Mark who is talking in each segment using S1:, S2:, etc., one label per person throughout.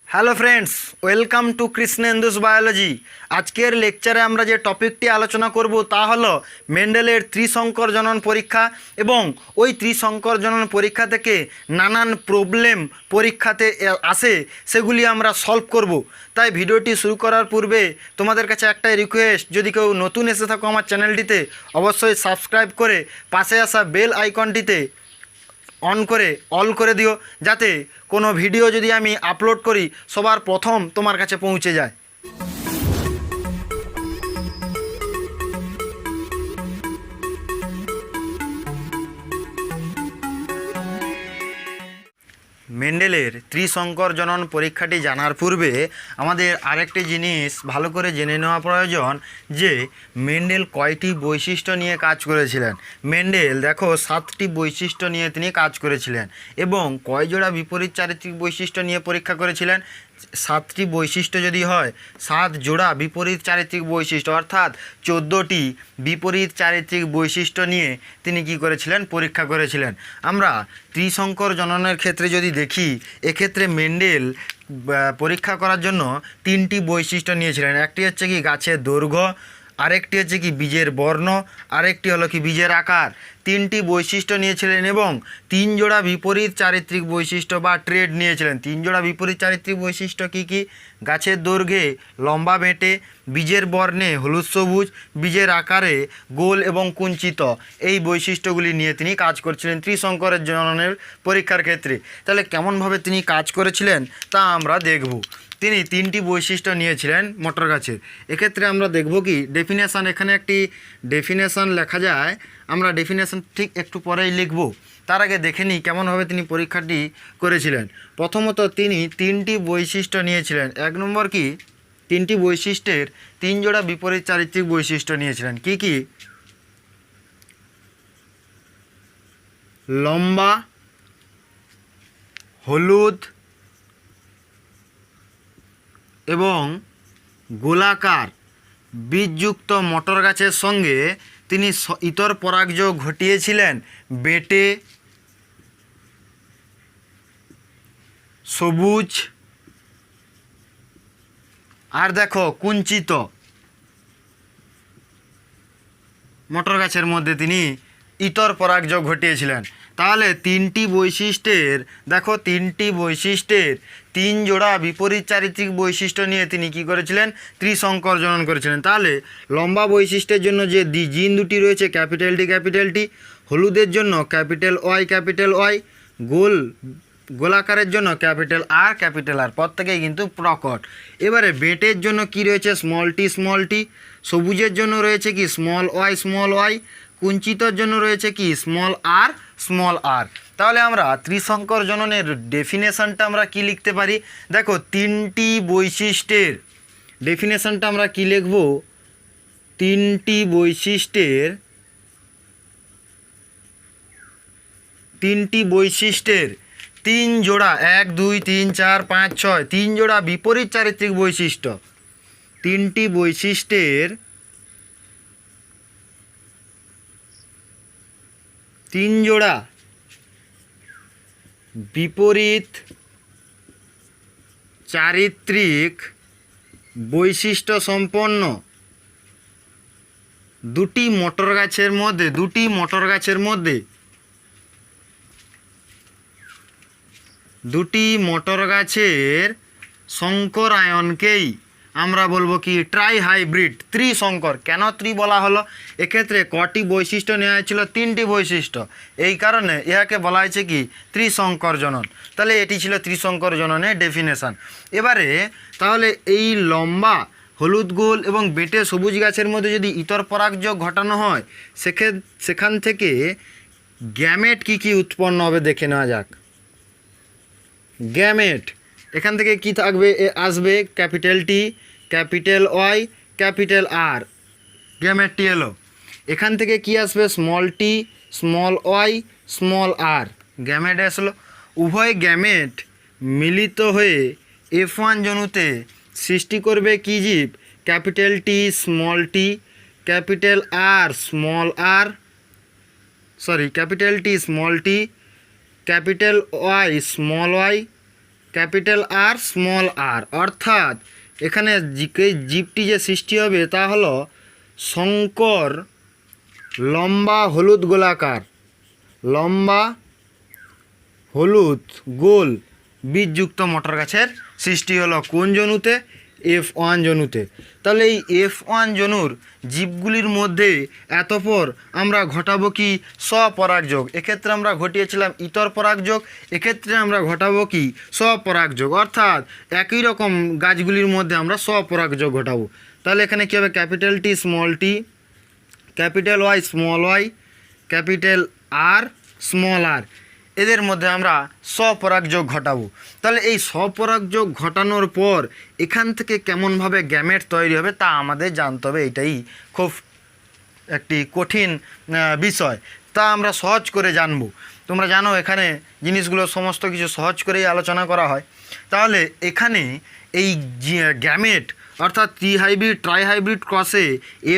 S1: Hello friends, welcome to Krishnendu's biology. আজকের লেকচারে আমরা যে টপিকটি আলোচনা করব তা হলো মেন্ডেলের ত্রিসংকর জনন পরীক্ষা এবং ওই ত্রিসংকর জনন পরীক্ষা থেকে নানান প্রবলেম পরীক্ষাতে আসে, সেগুলি আমরা সলভ করব। তাই ভিডিওটি শুরু করার পূর্বে তোমাদের কাছে একটাই রিকোয়েস্ট, যদি কেউ নতুন এসে থাকো আমার চ্যানেলটিতে, অবশ্যই সাবস্ক্রাইব করে পাশে আসা বেল আইকনটিতে অন করে অল করে দিও, যাতে কোনো ভিডিও যদি আমি আপলোড করি সবার প্রথম তোমার কাছে পৌঁছে যায়। মেন্ডেলের ত্রিসংকর জনন পরীক্ষাটি জানার পূর্বে আমাদের আরেকটি জিনিস ভালো করে জেনে নেওয়া প্রয়োজন যে মেন্ডেল কয়টি বৈশিষ্ট্য নিয়ে কাজ করেছিলেন। মেন্ডেল দেখো 7টি বৈশিষ্ট্য নিয়ে তিনি কাজ করেছিলেন এবং কয় জোড়া বিপরীত চারিত্রিক বৈশিষ্ট্য নিয়ে পরীক্ষা করেছিলেন। 7টি বৈশিষ্ট্য যদি হয়, 7 জোড়া বিপরীত চারিত্রিক বৈশিষ্ট্য, অর্থাৎ 14টি বিপরীত চারিত্রিক বৈশিষ্ট্য নিয়ে তিনি কি করেছিলেন, পরীক্ষা করেছিলেন। আমরা ত্রিসংকর জননের ক্ষেত্রে যদি দেখি, এক্ষেত্রে মেন্ডেল পরীক্ষা করার জন্য 3টি বৈশিষ্ট্য নিয়েছিলেন। একটি হচ্ছে কি গাছের দৈর্ঘ্য, আরেকটি হচ্ছে কি বীজের বর্ণ, আরেকটি হলো কি বীজের আকার। 3টি বৈশিষ্ট্য নিয়েছিলেন এবং 3 জোড়া বিপরীত চারিত্রিক বৈশিষ্ট্য বা ট্রেড নিয়েছিলেন। 3 জোড়া বিপরীত চারিত্রিক বৈশিষ্ট্য কি কি? গাছের দৈর্ঘ্যে লম্বা বেঁটে, বীজের বর্ণে হলুদ সবুজ, বীজের আকারে গোল এবং কুঞ্চিত। এই বৈশিষ্ট্যগুলি নিয়ে তিনি কাজ করছিলেন ত্রিসংকরের জননের পরীক্ষার ক্ষেত্রে। তাহলে কেমনভাবে তিনি কাজ করেছিলেন তা আমরা দেখব। তিনি 3টি বৈশিষ্ট্য নিয়েছিলেন মটর গাছের। এক্ষেত্রে আমরা দেখব কি ডেফিনেশান, এখানে একটি ডেফিনেশান লেখা যায়, আমরা ডেফিনেশান ঠিক একটু পরেই লিখব। তার আগে দেখে নিই কেমনভাবে তিনি পরীক্ষাটি করেছিলেন। প্রথমত তিনি 3টি বৈশিষ্ট্য নিয়েছিলেন। 1 নম্বর কি, 3টি বৈশিষ্ট্যের 3 জোড়া বিপরীত চারিত্রিক বৈশিষ্ট্য নিয়েছিলেন। কি কি? লম্বা, হলুদ এবং গোলাকার বীজযুক্ত মটর গাছের সঙ্গে তিনি ইতর পরাগযোগ ঘটিয়েছিলেন বেঁটে, সবুজ আর দেখো কুঞ্চিত মটর গাছের মধ্যে তিনি ইতর পরাগযোগ ঘটিয়েছিলেন। তাহলে 3টি বৈশিষ্ট্যের দেখো 3টি বৈশিষ্ট্যের 3 জোড়া বিপরীত চারিত্রিক বৈশিষ্ট্য নিয়ে তিনি কি করেছিলেন, ত্রিসংকর জনন করেছিলেন। তাহলে লম্বা বৈশিষ্ট্যের জন্য যে জিন দুটি রয়েছে ক্যাপিটাল টি, হলুদের জন্য ক্যাপিটাল ওয়াই, গোলাকারের জন্য ক্যাপিটাল আর, প্রত্যেকেই কিন্তু প্রকট। এবারে বেঁটের জন্য কি রয়েছে, স্মল টি, সবুজের জন্য রয়েছে কি স্মল ওয়াই, কুঞ্চিতর জন্য রয়েছে কি স্মল আর। তাহলে আমরা ত্রিসংকর জননের ডেফিনেশনটা আমরা কি লিখতে পারি? দেখো 3টি বৈশিষ্ট্যের ডেফিনেশনটা আমরা কি লিখব? 3টি বৈশিষ্ট্যের 3 জোড়া 1 2 3 4 5 6 3 জোড়া বিপরীত চারিত্রিক বৈশিষ্ট্য। 3টি বৈশিষ্ট্যের 3 জোড়া বিপরীত চারিত্রিক বৈশিষ্ট্য সম্পন্ন দুটি মটর গাছের সংকরায়নকেই আমরা বলবো কি ট্রাই হাইব্রিড ত্রিসংকর। কেন ত্রি বলা হলো? এক্ষেত্রে কটি বৈশিষ্ট্য নেওয়া হয়েছিল? 3টি বৈশিষ্ট্য, এই কারণে ইহাকে বলা হয়েছে কি ত্রিসংকর জনন। তাহলে এটি ছিল ত্রিসংকর জননের ডেফিনেশান। এবারে তাহলে এই লম্বা, হলুদ, গোল এবং বেঁটে সবুজ গাছের মধ্যে যদি ইতর পরাগযোগ ঘটানো হয়, সেখান থেকে গ্যামেট কি উৎপন্ন হবে দেখে নেওয়া যাক। গ্যামেট এখান থেকে কি থাকবে, আসবে capital T, capital Y, capital R, গ্যামেটটি এলো। এখান থেকে কি আসবে, small T, small Y, small R, gamete আসলো। উভয় গ্যামেট মিলিত হয়ে F1 জনুতে সৃষ্টি করবে কি জীব, capital T small T, capital R small R, capital T small T, capital Y small Y, capital R small R, অর্থাৎ এখানে জীবটি যে সৃষ্টি হবে তা হলো শঙ্কর লম্বা হলুদ গোলাকার, লম্বা হলুদ গোল বীজযুক্ত মটর গাছের সৃষ্টি হলো কোন জনুতে? F1 জনুতে। তাহলে এই F1 জনুর জীবগুলির মধ্যে এতপর আমরা ঘটাবো কি? স্বপরাগযোগ। এক্ষেত্রে আমরা ঘটিয়েছিলাম ইতর পরাগযোগ, এক্ষেত্রে আমরা ঘটাবো কি? স্বপরাগযোগ, অর্থাৎ একই রকম গাছগুলির মধ্যে আমরা স্বপরাগযোগ ঘটাবো। তাহলে এখানে কী হবে? Capital T small T, capital Y small Y, capital R small R, এদের মধ্যে আমরা স্বপরাগযোগ ঘটাবো। তাহলে এই স্বপরাগযোগ ঘটানোর পর এখান থেকে কেমনভাবে গ্যামেট তৈরি হবে তা আমাদের জানতে হবে। এটাই খুব একটি কঠিন বিষয়, তা আমরা সহজ করে জানবো। তোমরা জানো এখানে জিনিসগুলো সমস্ত কিছু সহজ করেই আলোচনা করা হয়। তাহলে এখানে এই গ্যামেট অর্থাৎ ত্রিহাইব্রিড ট্রাইহাইব্রিড ক্রসে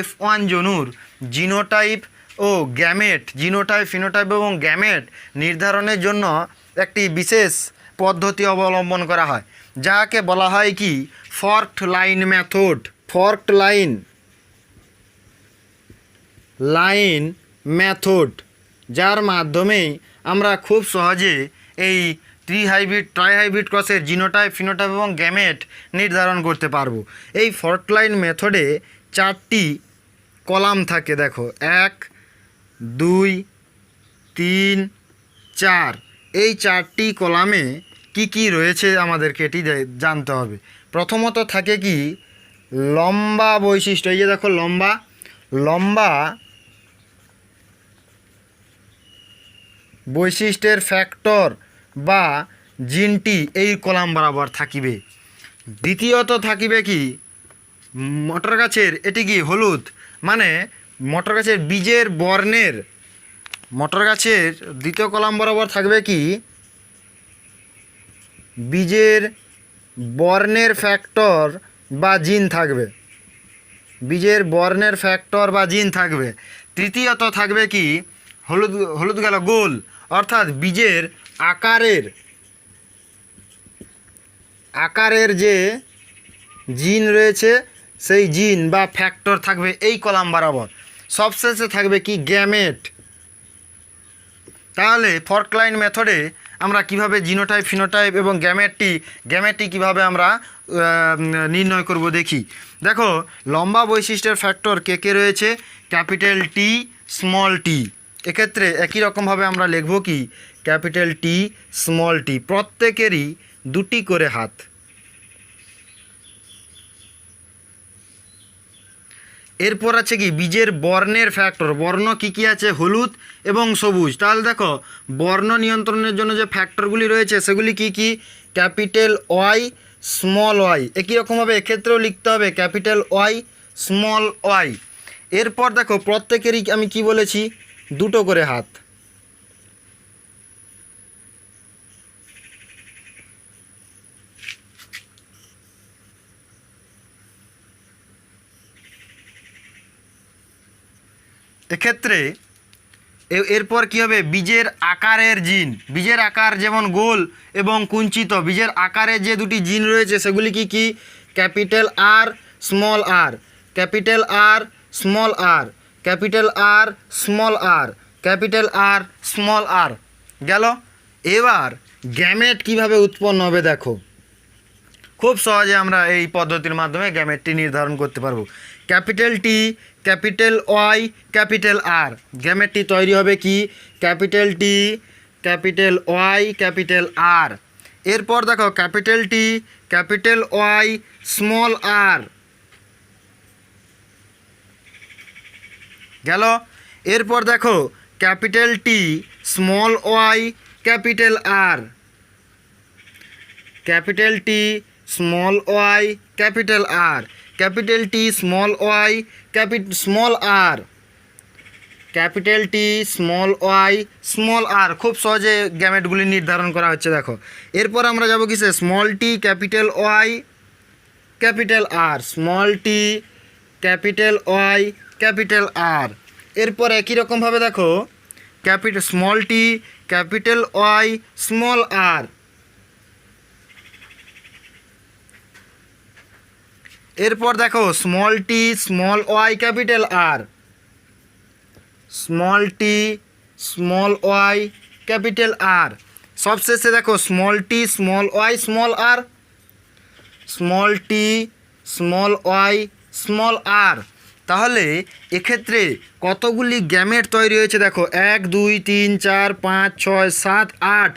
S1: F1 জনুর জিনোটাইপ ও গ্যামেট, জিনোটাইপ ফিনোটাইপ এবং গ্যামেট নির্ধারণের জন্য একটি বিশেষ পদ্ধতি অবলম্বন করা হয়, যাকে বলা হয় কি? ফর্কড লাইন মেথড। ফর্কড লাইন মেথড, যার মাধ্যমে আমরা খুব সহজে এই ত্রিহাইব্রিড ট্রাইহাইব্রিড ক্রসের জিনোটাইপ ফিনোটাইপ এবং গ্যামেট নির্ধারণ করতে পারবো। এই ফর্কড লাইন মেথডে 4টি কলাম থাকে, দেখো 1 2 3 4। এই 4টি কলামে কি কি রয়েছে আমাদেরকে এটি জানতে হবে। প্রথমত থাকে কি? লম্বা বৈশিষ্ট্য। এই যে দেখো লম্বা, লম্বা বৈশিষ্ট্যের ফ্যাক্টর বা জিনটি এই কলাম বরাবর থাকিবে। দ্বিতীয়ত থাকিবে কি? মটর গাছের এটি কি? হলুদ, মানে মটর গাছের বীজের বর্ণের, মটর গাছের দ্বিতীয় কলাম বরাবর থাকবে কি? বীজের বর্ণের ফ্যাক্টর বা জিন থাকবে, বীজের বর্ণের ফ্যাক্টর বা জিন থাকবে। তৃতীয়ত থাকবে কি? হলুদ, হলুদ গেল গোল, অর্থাৎ বীজের আকারের যে জিন রয়েছে সেই জিন বা ফ্যাক্টর থাকবে এই কলাম বরাবর। সবশেষে থাকবে কি? গ্যামেট। তাহলে ফর্কড লাইন মেথডে আমরা কিভাবে জিনোটাইপ ফিনোটাইপ এবং গ্যামেটটি কিভাবে আমরা নির্ণয় করব দেখি। দেখো লম্বা বৈশিষ্ট্যের ফ্যাক্টর কে কে রয়েছে? ক্যাপিটাল টি স্মল টি। এক্ষেত্রে একই রকমভাবে আমরা লিখব কি? ক্যাপিটাল টি স্মল টি, প্রত্যেকেরই 2টি করে হাত। এরপর আছে কি? বীজের বর্ণের ফ্যাক্টর। বর্ণ কি কি আছে? হলুদ এবং সবুজ। তাহলে দেখো বর্ণ নিয়ন্ত্রণের জন্য যে ফ্যাক্টরগুলি রয়েছে সেগুলি কি কি? Capital Y small Y. একই রকমভাবে এক্ষেত্রেও লিখতে হবে ক্যাপিটাল ওয়াই স্মল ওয়াই। এরপর দেখো প্রত্যেকেরই আমি কি বলেছি? 2টো করে হাত। এক্ষেত্রে এরপর কি হবে? বীজের আকারের জিন, বীজের আকার যেমন গোল এবং কুঞ্চিত, বীজের আকারের যে 2টি জিন রয়েছে সেগুলি কি কি? Capital R small R, capital R small R, capital R small R, capital R small R গেল। এবার গ্যামেট কিভাবে উৎপন্ন হবে দেখো, খুব সহজে আমরা এই পদ্ধতির মাধ্যমে গ্যামেটটি নির্ধারণ করতে পারবো। Capital T capital Y capital R, গ্যামেটটি তৈরি হবে কি? Capital T capital Y capital R. এরপর দেখো capital T capital Y small R গেল। এরপর দেখো capital T small Y capital R, capital T small Y capital R, capital T small Y small R, capital T small Y small R. খুব সহজে গ্যামেটগুলি নির্ধারণ করা হচ্ছে দেখো। এরপর আমরা যাব কিসে? Small T capital Y capital R, small T capital Y capital R. এরপর একই রকমভাবে দেখো small T capital Y small R, এরপর দেখো small T small Y capital R, small T small Y capital R, সবশেষে দেখো small T small Y small R, small T small Y small R. তাহলে এক্ষেত্রে কতগুলি গ্যামেট তৈরি হয়েছে দেখো, 1 2 3 4 5 6 7 8,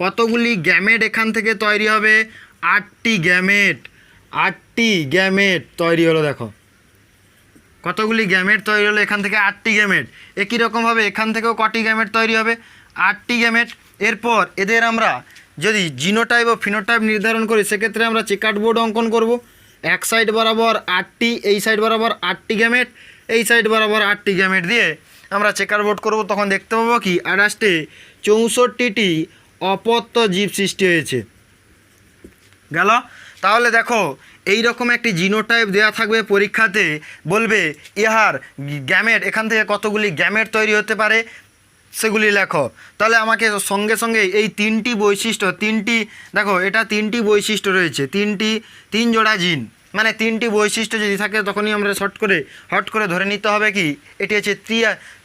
S1: কতগুলি গ্যামেট এখান থেকে তৈরি হবে, 8টি গ্যামেট, 8টি গ্যামেট তৈরি হলো। দেখো কতগুলি গ্যামেট তৈরি হলো এখান থেকে, 8টি গ্যামেট। একই রকমভাবে এখান থেকেও কটি গ্যামেট তৈরি হবে, 8টি গ্যামেট। এরপর এদের আমরা যদি জিনোটাইপ ও ফিনোটাইপ নির্ধারণ করি সেক্ষেত্রে আমরা চেকার্ড বোর্ড অঙ্কন করব। এক সাইড বরাবর 8টি, এই সাইড বরাবর 8টি গ্যামেট, এই সাইড বরাবর 8টি গ্যামেট দিয়ে আমরা চেকার বোর্ড করব। তখন দেখতে পাবো কি 28টে 64টি অপত্য জীব সৃষ্টি হয়েছে গেল। তাহলে দেখো এই রকম একটি জিনোটাইপ দেওয়া থাকবে পরীক্ষাতে, বলবে ইহার গ্যামেট, এখান থেকে কতগুলি গ্যামেট তৈরি হতে পারে সেগুলি লেখো। তাহলে আমাকে সঙ্গে সঙ্গে এই 3টি বৈশিষ্ট্য, 3টি দেখো এটা 3টি বৈশিষ্ট্য রয়েছে, 3 জোড়া জিন, মানে 3টি বৈশিষ্ট্য যদি থাকে তখনই আমরা হট করে ধরে নিতে হবে কি এটি হচ্ছে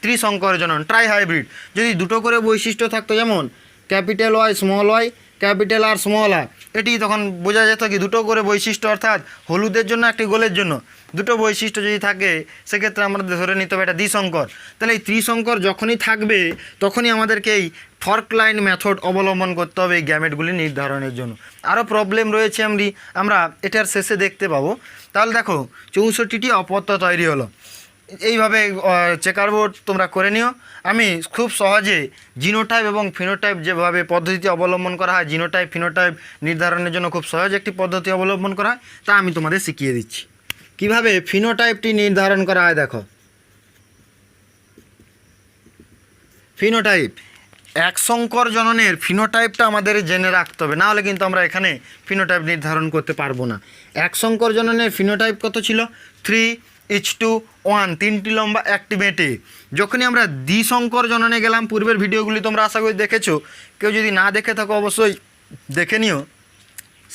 S1: ত্রিসংকর জনন, ট্রাই হাইব্রিড। যদি দুটো করে বৈশিষ্ট্য থাকতো, যেমন capital Y small Y capital R small R, এটি তখন বোঝা যেত কি দুটো করে বৈশিষ্ট্য, অর্থাৎ হলুদের জন্য একটি গোলের জন্য দুটো বৈশিষ্ট্য যদি থাকে সেক্ষেত্রে আমরা ধরে নিতে হবে এটা দ্বিসংকর। তাহলে এই ত্রিসংকর যখনই থাকবে তখনই আমাদেরকে এই ফর্ক লাইন মেথড অবলম্বন করতে হবে এই গ্যামেটগুলি নির্ধারণের জন্য। আরও প্রবলেম রয়েছে আমরা এটার শেষে দেখতে পাবো। তাহলে দেখো 64টি অপত্য তৈরি হলো। এইভাবে চেকার বোর্ড তোমরা করে নিও। আমি খুব সহজে জিনোটাইপ এবং ফিনোটাইপ যেভাবে পদ্ধতি অবলম্বন করা হয়, জিনোটাইপ ফিনোটাইপ নির্ধারণের জন্য খুব সহজ একটি পদ্ধতি অবলম্বন করা হয়, তা আমি তোমাদের শিখিয়ে দিচ্ছি কিভাবে ফিনোটাইপটি নির্ধারণ করা হয়। দেখো ফিনোটাইপ, এক সংকর জননের ফিনোটাইপটা আমাদের জেনে রাখতে হবে, না হলে কিন্তু আমরা এখানে ফিনোটাইপ নির্ধারণ করতে পারবো না। এক সংকর জননের ফিনোটাইপ কত ছিল, 3:1, 3টি লম্বা একটি বেঁটে। যখনই আমরা দ্বিসংকর জননে গেলাম, পূর্বের ভিডিওগুলি তোমরা আশা করি দেখেছো, কেউ যদি না দেখে থাকো অবশ্যই দেখে নিও।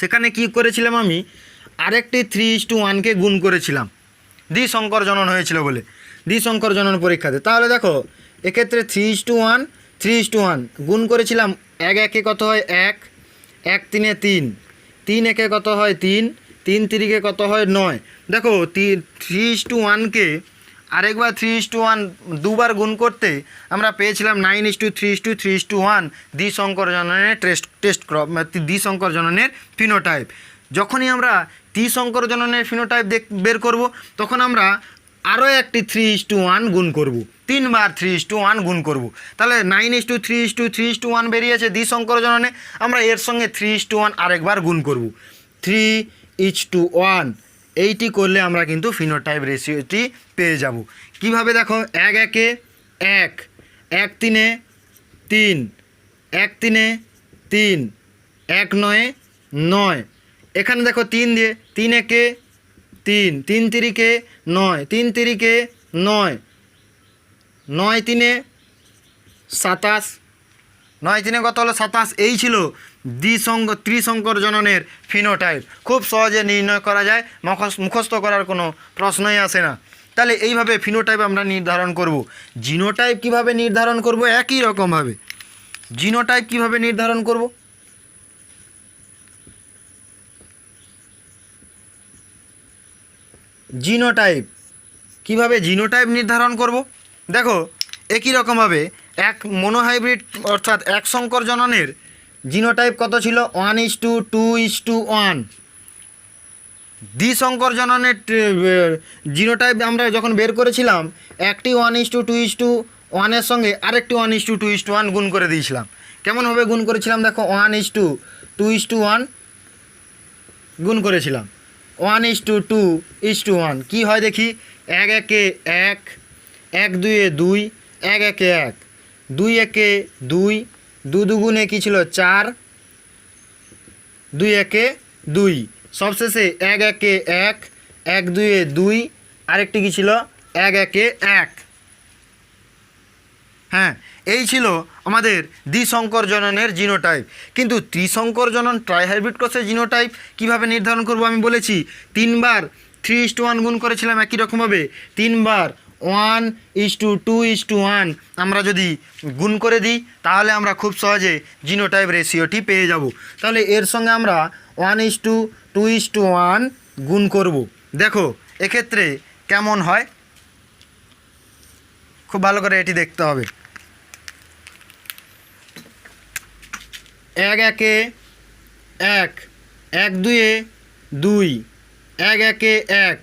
S1: সেখানে কি করেছিলাম, আমি আরেকটি 3:1কে গুণ করেছিলাম, দ্বিসংকর জনন হয়েছিল বলে, দ্বিসংকর জনন পরীক্ষাতে। তাহলে দেখো এক্ষেত্রে 3:1 গুণ করেছিলাম, 1 একে কত হয় 1, 1 3 3, 3 একে কত হয় 3, 3 3 কত হয় 9। দেখো 3:1কে আরেকবার 3:1 দুবার গুণ করতে আমরা পেয়েছিলাম 9:3:3:1 দ্বিসংকর জননের দ্বিসংকর জননের ফিনোটাইপ। যখনই আমরা ত্রিসংকর জননের ফিনোটাইপ বের করব তখন আমরা আরও একটি 3:1 গুণ করব, 3বার 3:1 গুণ করব। তাহলে 9:3:3:1 বেরিয়েছে দ্বিসংকর জননে, আমরা এর সঙ্গে 3:1 আরেকবার গুণ করব, 3:1। এইটি করলে আমরা কিন্তু ফিনোটাইপ রেশিওটি পেয়ে যাব। কিভাবে দেখো, 1 একে 1, 1 3 3, 1 3 3, 1 9 9। এখানে দেখো 3 দিয়ে, 3 একে 3, 3 3 9, 3 3 9, 9 3 27, 9 3 কত হলো 27। এই ছিল ত্রিসংকর জননের ফিনোটাইপ। খুব সহজে নির্ণয় করা যায়, মুখস্থ করার কোনো প্রশ্নই আসে না। তাহলে এইভাবে ফিনোটাইপ আমরা নির্ধারণ করব। জিনোটাইপ কিভাবে নির্ধারণ করব, একই রকমভাবে জিনোটাইপ কিভাবে নির্ধারণ করব, জিনোটাইপ কিভাবে জিনোটাইপ নির্ধারণ করব, দেখো একই রকমভাবে এক মনোহাইব্রিড অর্থাৎ এক সংকর জননের জিনোটাইপ কত ছিল, 1:2:1। দ্বিসংকর জননের জিনোটাইপ আমরা যখন বের করেছিলাম, একটি 1:2:1 সঙ্গে আরেকটি 1:2:1 গুণ করে দিয়েছিলাম। কেমনভাবে গুণ করেছিলাম, দেখো 1:2:1 গুণ করেছিলাম, 1:2:1 কী হয় দেখি, 1 একে 1, 1 2 2, 1 একে 1, 2 একে 2, 2 দুগুণে কী ছিল 4, 2 একে 2, সবশেষে 1 একে 1, 1 2 2, আরেকটি কী ছিল 1 একে 1। হ্যাঁ, এই ছিল আমাদের দ্বিসংকর জননের জিনোটাইপ। কিন্তু ত্রিসংকর জনন ট্রাইহাইব্রিড ক্রসের জিনোটাইপ কীভাবে নির্ধারণ করব আমি বলেছি, 3বার 3:1 গুণ করেছিলাম একই রকমভাবে 3 বার 1:2:1 আমরা যদি গুণ করে দিই তাহলে আমরা খুব সহজে জিনোটাইপ রেশিওটি পেয়ে যাব। তাহলে এর সঙ্গে আমরা 1:2:1 গুণ করব। দেখো এক্ষেত্রে কেমন হয়, খুব ভালো করে এটি দেখতে হবে। 1 1 1, 1 2 2, 1 1 1,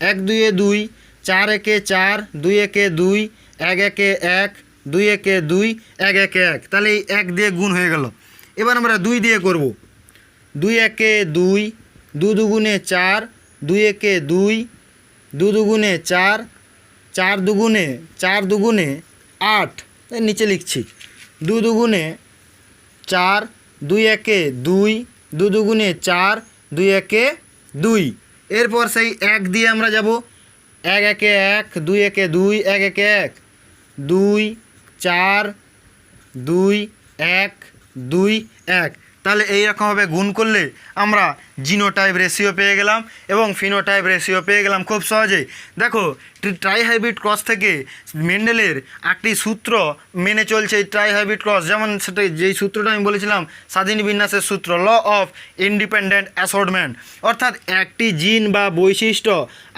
S1: 1 2 2, 4 1 4, 2 1 2, 1 1 1, 2 1 2, 1 1 1, তাহলে এই 1 দিয়ে গুণ হয়ে গেল। এবার আমরা 2 দিয়ে করব। 2 1 2, 2 দুগুণে 4, 2 1 2, 2 দুগুণে 4, 4 দুগুণে 8, এর নিচে লিখছি 2 দুগুণে 4, 2 1 2, 2 দুগুণে 4, 2 1 2। এরপর সেই 1 দিয়ে আমরা যাব 1 1 1, 2 1 2, 1 1 1, 2 4 2 1 2 1। তাহলে এইরকমভাবে গুণ করলে আমরা জিনোটাইপ রেশিও পেয়ে গেলাম এবং ফিনোটাইপ রেশিও পেয়ে গেলাম খুব সহজেই। দেখো ট্রাইহাইব্রিড ক্রস থেকে মেন্ডেলের একটি সূত্র মেনে চলছে এই ট্রাইহাইব্রিড ক্রস, যেমন সেটা যেই সূত্রটা আমি বলেছিলাম স্বাধীন বিন্যাসের সূত্র, ল অফ ইন্ডিপেন্ডেন্ট অ্যাসর্টমেন্ট, অর্থাৎ একটি জিন বা বৈশিষ্ট্য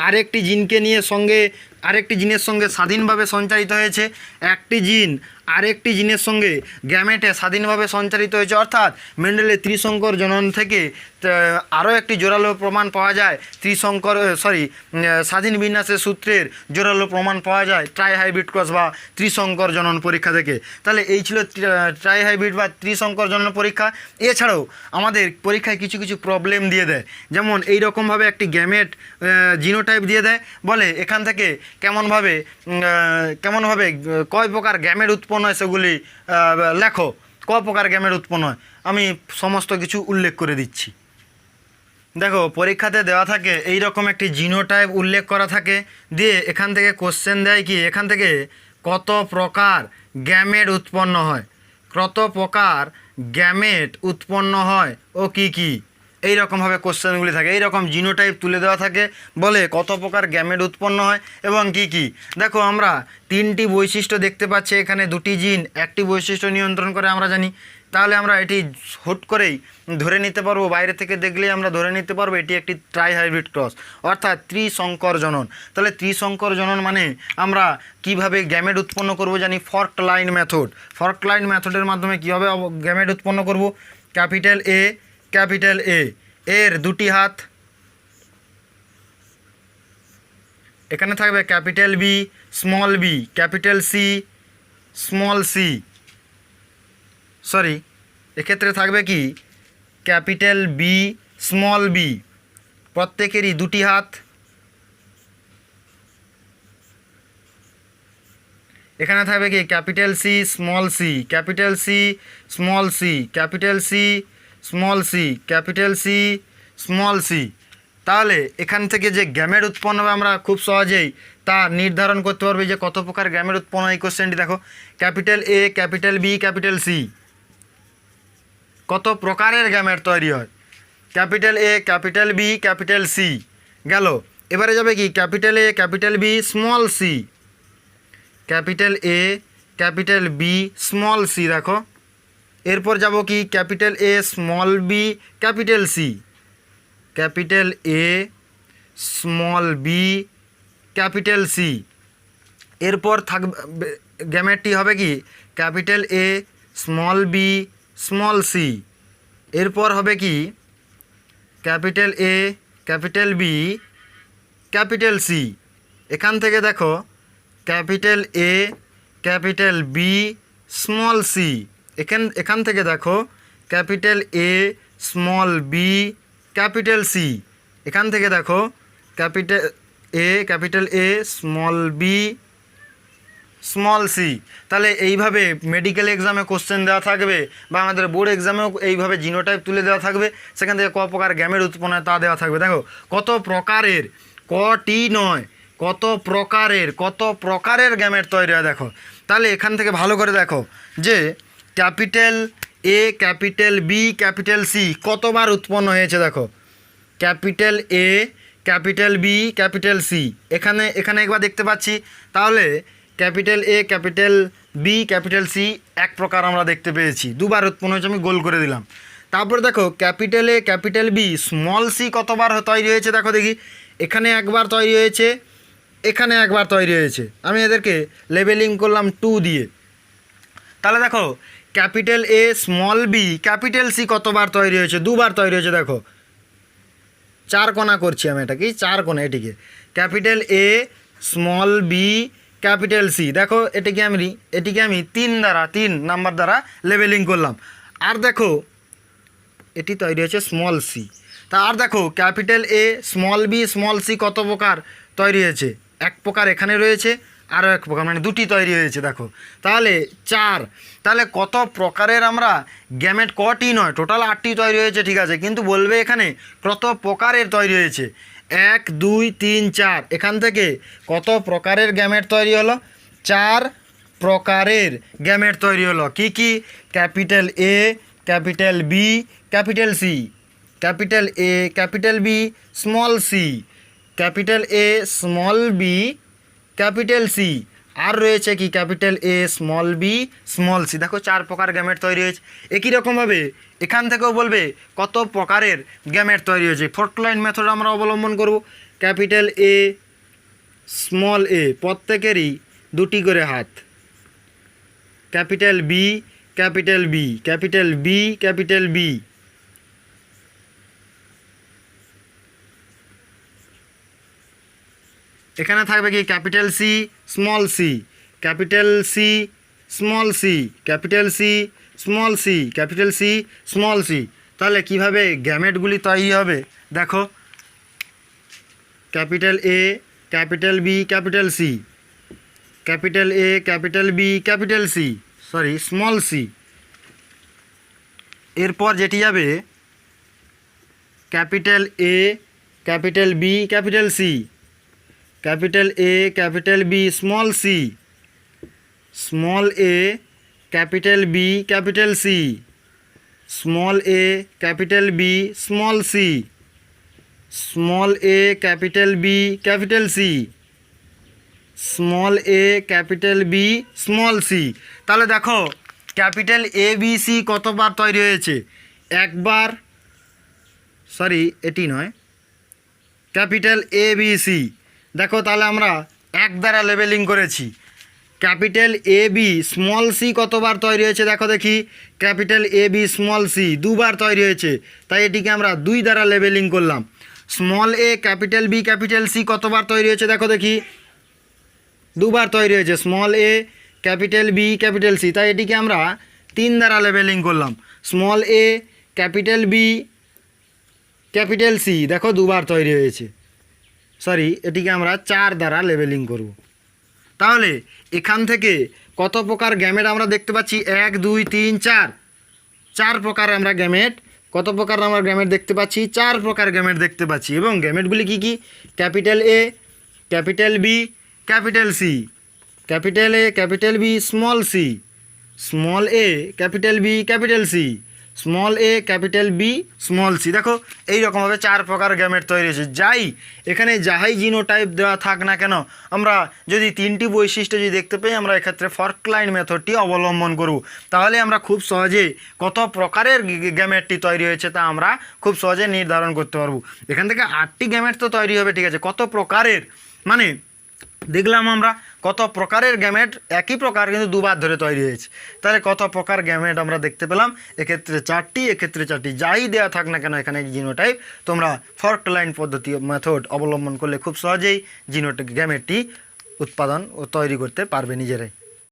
S1: আরেকটি জিনের সঙ্গে স্বাধীনভাবে সঞ্চারিত হয়েছে, একটি জিন আরেকটি জিনের সঙ্গে গ্যামেটে স্বাধীনভাবে সঞ্চারিত হয়েছে, অর্থাৎ মেন্ডেলের ত্রিসংকর জনন থেকে আরও একটি জোরালো প্রমাণ পাওয়া যায়, স্বাধীন বিন্যাসের সূত্রের জোরালো প্রমাণ পাওয়া যায় ট্রাইহাইব্রিড ক্রস বা ত্রিসংকর জনন পরীক্ষা থেকে। তাহলে এই ছিল ট্রাইহাইব্রিড বা ত্রিসংকর জনন পরীক্ষা। এছাড়াও আমাদের পরীক্ষায় কিছু কিছু প্রবলেম দিয়ে দেয়, যেমন এই রকমভাবে একটি গ্যামেট জিনোটাইপ দিয়ে দেয়, বলে এখান থেকে কেমনভাবে কয় প্রকার গ্যামেট উৎপন্ন হয় সেগুলি লেখো, কয় প্রকার গ্যামেট উৎপন্ন হয়, আমি সমস্ত কিছু উল্লেখ করে দিচ্ছি। দেখো পরীক্ষাতে দেওয়া থাকে এই রকম একটি জিনোটাইপ উল্লেখ করা থাকে, দিয়ে এখান থেকে কোশ্চেন দেয় কি এখান থেকে কত প্রকার গ্যামেট উৎপন্ন হয়, কত প্রকার গ্যামেট উৎপন্ন হয় ও কি কি, এই রকমভাবে কোশ্চেনগুলি থাকে। এই রকম জিনোটাইপ তুলে দেওয়া থাকে, বলে কত প্রকার গ্যামেট উৎপন্ন হয় এবং কি কি। দেখো আমরা 3টি বৈশিষ্ট্য দেখতে পাচ্ছি, এখানে 2টি জিন একটি বৈশিষ্ট্য নিয়ন্ত্রণ করে আমরা জানি, তাহলে আমরা এটি হুট করেই ধরে নিতে পারবো, বাইরে থেকে দেখলেই আমরা ধরে নিতে পারবো এটি একটি ট্রাইহাইব্রিড ক্রস, অর্থাৎ ত্রিসংকর জনন। তাহলে ত্রিসংকর জনন মানে আমরা কিভাবে গ্যামেট উৎপন্ন করব জানি, ফর্কড লাইন মেথড। ফর্কড লাইন মেথডের মাধ্যমে কীভাবে গ্যামেট উৎপন্ন করব, ক্যাপিটাল এ এর 2টি হাত, এখানে থাকবে capital B, small B, capital C, small C, এক্ষেত্রে থাকবে কি ক্যাপিটাল বি, স্মল বি, প্রত্যেকেরই 2টি হাত, এখানে থাকবে কি capital C, small C, capital C, small C, capital C, small C, capital C, small C. তাহলে এখান থেকে যে গ্যামেট উৎপন্ন হবে আমরা খুব সহজেই তা নির্ধারণ করতে পারবে যে কত প্রকার গ্যামেট উৎপন্ন হয়। এই কোশ্চেনটি দেখো, capital A, capital B, capital C, কত প্রকারের গ্যামেট তৈরি হয়, capital A, capital B, capital C গেল। এবারে যাবে কি capital A, capital B, small C, capital A, capital B, small C, দেখো। এরপর যাব কি capital A, small B, capital C, capital A, small B, capital C. এরপর থাকবে গ্যামেটটি হবে কি capital A, small B, small C. এরপর হবে কি capital A, capital B, capital C. এখান থেকে দেখো capital A, capital B, small C. এখান থেকে দেখো capital A, small B, capital C. এখান থেকে দেখো capital A, small B, small C. তাহলে এইভাবে মেডিকেল এক্সামে কোশ্চেন দেওয়া থাকবে বা আমাদের বোর্ড এক্সামেও এইভাবে জিনোটাইপ তুলে দেওয়া থাকবে, সেখান থেকে ক প্রকার গ্যামেট উৎপন্ন হয় তা দেওয়া থাকবে। দেখো কত প্রকারের, কটি নয় কত প্রকারের গ্যামেট তৈরি হয় দেখো। তাহলে এখান থেকে ভালো করে দেখো যে capital A, capital B, capital C কতবার উৎপন্ন হয়েছে। দেখো capital A, capital B capital C, এখানে এখানে একবার দেখতে পাচ্ছি। তাহলে capital A capital B capital C এক প্রকার আমরা দেখতে পেয়েছি, দুবার উৎপন্ন হয়েছে, আমি গোল করে দিলাম। তারপরে দেখো capital A capital B small C কতবার তৈরি হয়েছে দেখো দেখি। এখানে একবার তৈরি হয়েছে, এখানে একবার তৈরি হয়েছে, আমি এদেরকে লেবেলিং করলাম 2 দিয়ে। তাহলে দেখো capital A small B capital C কতবার তৈরি হয়েছে, দুবার তৈরি হয়েছে। দেখো 4 কোণা করছি আমি, এটা কি 4 কোণা, এটিকে capital A small B capital C, দেখো এটিকে আমি 3 নাম্বার দ্বারা লেবেলিং করলাম। আর দেখো এটি তৈরি হয়েছে স্মল সি। তা আর দেখো capital A small B small C কত প্রকার তৈরি হয়েছে, এক প্রকার এখানে রয়েছে, আরও এক প্রকার, মানে 2টি তৈরি হয়েছে। দেখো তাহলে 4, তাহলে কত প্রকারের আমরা গ্যামেট, কটি নয় টোটাল 8টি তৈরি হয়েছে, ঠিক আছে, কিন্তু বলবে এখানে কত প্রকারের তৈরি হয়েছে। 1 2 3 4, এখান থেকে কত প্রকারের গ্যামেট তৈরি হলো, 4 প্রকারের গ্যামেট তৈরি হলো। কি কি? Capital A capital B capital C, capital A capital B small C, capital A small B capital C, আর রয়েছে কি capital A small B small C. দেখো 4 প্রকার গ্যামেট তৈরি হয়েছে। একই রকমভাবে এখান থেকেও বলবে কত প্রকারের গ্যামেট তৈরি হয়েছে। ফোর্থ লাইন মেথড আমরা অবলম্বন করব। ক্যাপিটাল এ স্মল এ প্রত্যেকেরই 2টি করে হাত, capital B capital B capital B capital B, এখানে থাকবে কি capital C small C, capital C small C, capital C small C, capital C small C. তাহলে কিভাবে গ্যামেটগুলি তৈরি হবে দেখো, capital A capital B capital C, capital A capital B capital C, sorry small C. এরপর যেটি যাবে capital A capital B capital C, capital A capital B small C, small A capital B capital C, small A capital B small C, small A capital B capital C, small A capital B small C. তাহলে দেখো capital A B C কতবার তৈরি হয়েছে, একবার, sorry এটি নয়, capital A B C. দেখো তাহলে আমরা 1 দ্বারা লেবেলিং করেছি। Capital A B small C কতবার তৈরি হয়েছে দেখো দেখি, capital A B small C 2বার তৈরি হয়েছে, তাই এটিকে আমরা 2 দ্বারা লেবেলিং করলাম। Small A capital B capital C কতবার তৈরি হয়েছে দেখো দেখি, 2বার তৈরি হয়েছে, small A capital B capital C, তাই এটিকে আমরা 3 দ্বারা লেবেলিং করলাম। Small A capital B capital C দেখো 2বার তৈরি হয়েছে, সরি এটিকে আমরা 4 দ্বারা লেবেলিং করব। তাহলে এখান থেকে কত প্রকার গ্যামেট আমরা দেখতে পাচ্ছি, 1 2 3 4, 4 প্রকার আমরা গ্যামেট, কত প্রকার আমরা গ্যামেট দেখতে পাচ্ছি, 4 প্রকার গ্যামেট দেখতে পাচ্ছি। এবং গ্যামেটগুলি কি কি? Capital A capital B capital C, capital A capital B small C, small A capital B capital C, small A capital B small C. দেখো এইরকমভাবে 4 প্রকার গ্যামেট তৈরি হয়েছে। যাই এখানে যাহাই জিনোটাইপ দেওয়া থাক না কেন, আমরা যদি 3টি বৈশিষ্ট্য যদি দেখতে পাই, আমরা এক্ষেত্রে ফর্ক লাইন মেথডটি অবলম্বন করব। তাহলে আমরা খুব সহজে কত প্রকারের গ্যামেটটি তৈরি হয়েছে তা আমরা খুব সহজে নির্ধারণ করতে পারবো। এখান থেকে 8টি গ্যামেট তো তৈরি হবে, ঠিক আছে, কত প্রকারের মানে দেখলাম আমরা কত প্রকারের গ্যামেট, একই প্রকার কিন্তু 2বার ধরে তৈরি হয়েছে। তাহলে কত প্রকার গ্যামেট আমরা দেখতে পেলাম, এক্ষেত্রে 4টি, এক্ষেত্রে 4টি। যাই দেওয়া থাক না কেন এখানে জিনোটাইপ, তোমরা ফর্ক লাইন পদ্ধতি মেথড অবলম্বন করলে খুব সহজেই গ্যামেটটি উৎপাদন ও তৈরি করতে পারবে নিজেরাই।